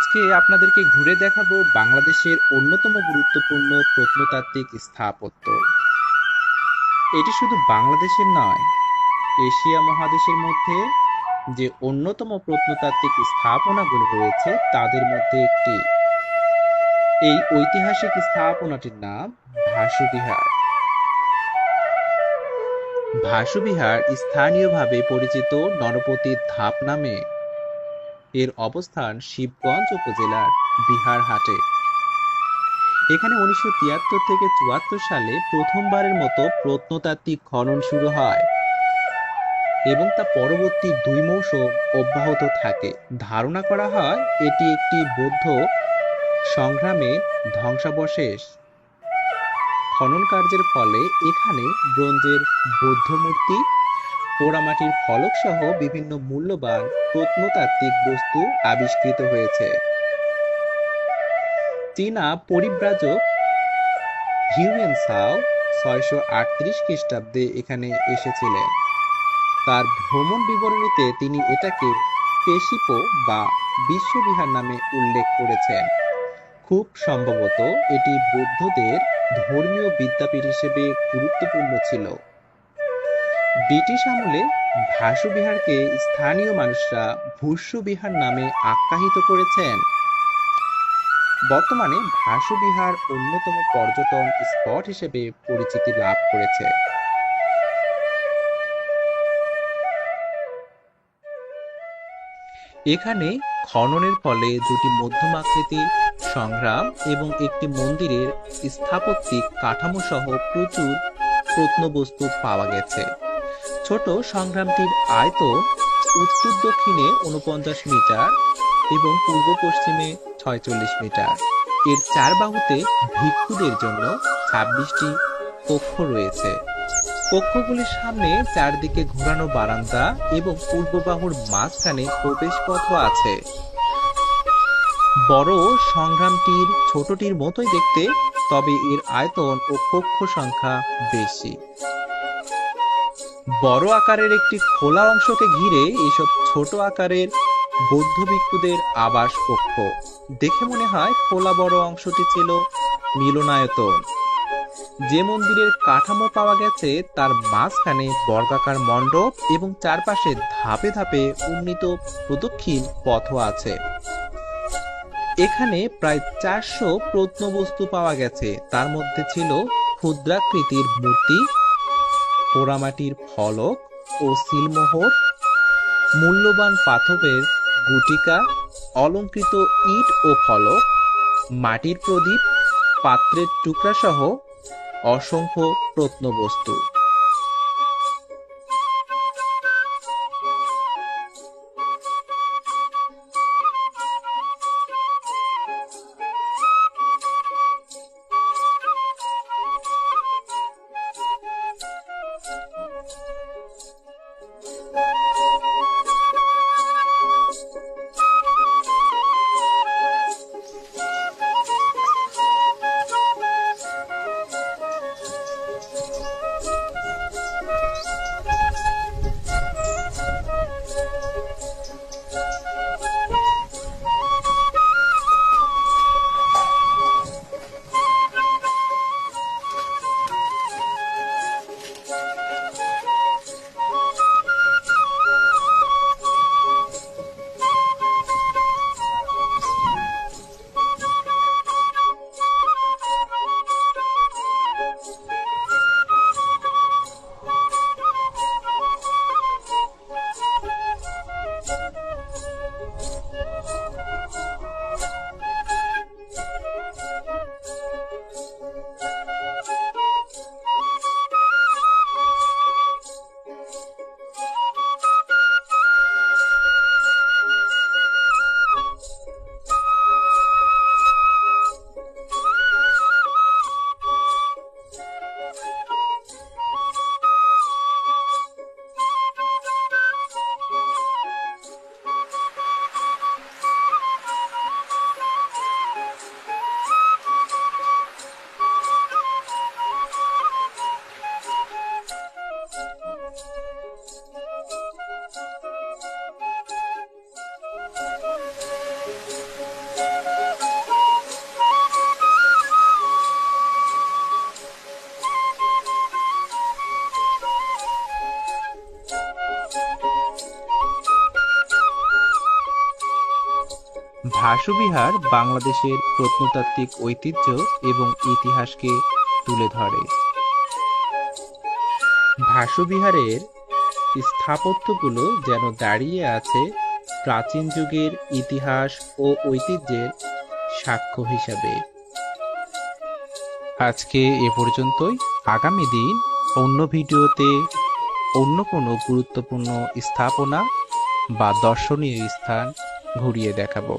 আজকে আপনাদেরকে ঘুরে দেখাবো বাংলাদেশের অন্যতম গুরুত্বপূর্ণ প্রত্নতাত্ত্বিক স্থাপত্য। এটি শুধু বাংলাদেশের নয়, এশিয়া মহাদেশের মধ্যে যে অন্যতম প্রত্নতাত্ত্বিক স্থাপনাগুলো রয়েছে তাদের মধ্যে একটি। এই ঐতিহাসিক স্থাপনাটির নাম ভাসু বিহার। ভাসু বিহার স্থানীয়ভাবে পরিচিত নরপতির ধাপ নামে। এর অবস্থান শিবগঞ্জ উপজেলার বিহারহাটে। এখানে ১৯৭৩ থেকে ৭৪ সালে প্রথমবারের মতো প্রত্নতাত্ত্বিক খনন শুরু হয় এবং তা পরবর্তী ২ মৌসুম অব্যাহত থাকে। ধারণা করা হয় এটি একটি বৌদ্ধ সংগ্রামের ধ্বংসাবশেষ। খনন কার্যের ফলে এখানে ব্রোঞ্জের বৌদ্ধ মূর্তি, পোড়ামাটির ফলক সহ বিভিন্ন মূল্যবান প্রত্নতাত্ত্বিক বস্তু আবিষ্কৃত হয়েছে। চীনা পরিব্রাজক হিউয়েন সাও ৬৩৮ খ্রিস্টাব্দে এখানে এসেছিলেন। তার ভ্রমণ বিবরণীতে তিনি এটাকে পেশিপো বা বিশ্ববিহার নামে উল্লেখ করেছেন। খুব সম্ভবত এটি বৌদ্ধদের ধর্মীয় বিদ্যাপীঠ হিসেবে গুরুত্বপূর্ণ ছিল। ব্রিটিশ আমলে ভাসু বিহারকে স্থানীয় মানুষরা ভূস্য বিহার নামে আখ্যায়িত করেছেন। বর্তমানে ভাসু বিহার অন্যতম পর্যটন স্পট হিসেবে পরিচিতি লাভ করেছে। এখানে খননের ফলে দুটি মধ্যম আকৃতির সংগ্রাম এবং একটি মন্দিরের স্থাপত্যিক কাঠামো সহ প্রচুর প্রত্নবস্তু পাওয়া গেছে। ছোট সংগ্রামটির আয়তন উত্তর দক্ষিণে ৪৯ মিটার এবং পূর্ব পশ্চিমে ৪৬ মিটার। এর চার বাহুতে ভিক্ষুদের জন্য ২৬টি কক্ষ রয়েছে। কক্ষগুলির সামনে চারদিকে ঘোরানো বারান্দা এবং পূর্ব বাহুর মাঝখানে প্রবেশ পথও আছে। বড় সংগ্রামটির ছোটটির মতোই দেখতে, তবে এর আয়তন ও কক্ষ সংখ্যা বেশি। বড় আকারের একটি খোলা অংশকে ঘিরে এইসব ছোট আকারের বৌদ্ধ ভিক্ষুদের আবাস কক্ষ। দেখে মনে হয় খোলা বড় অংশটি ছিল মিলনায়তন। যে মন্দিরের কাঠামো পাওয়া গেছে তার মাঝখানে বর্গাকার মণ্ডপ এবং চারপাশে ধাপে ধাপে উন্নীত প্রদক্ষিণ পথও আছে। এখানে প্রায় ৪০০ প্রত্নবস্তু পাওয়া গেছে। তার মধ্যে ছিল ক্ষুদ্রাকৃতির মূর্তি, পোড়ামাটির ফলক ও সিলমোহর, মূল্যবান পাথরের গুটিকা, অলংকৃত ইট ও ফলক, মাটির প্রদীপ, পাত্রের টুকরা সহ অসংখ্য প্রত্নবস্তু। ভাসুবিহার বাংলাদেশের প্রত্নতাত্ত্বিক ঐতিহ্য এবং ইতিহাসকে তুলে ধরে। ভাসুবিহারের স্থাপত্যগুলো যেন দাঁড়িয়ে আছে প্রাচীন যুগের ইতিহাস ও ঐতিহ্যের সাক্ষ্য হিসাবে। আজকে এ পর্যন্তই। আগামী দিন অন্য ভিডিওতে অন্য কোনো গুরুত্বপূর্ণ স্থাপনা বা দর্শনীয় স্থান ঘুরিয়ে দেখাবো।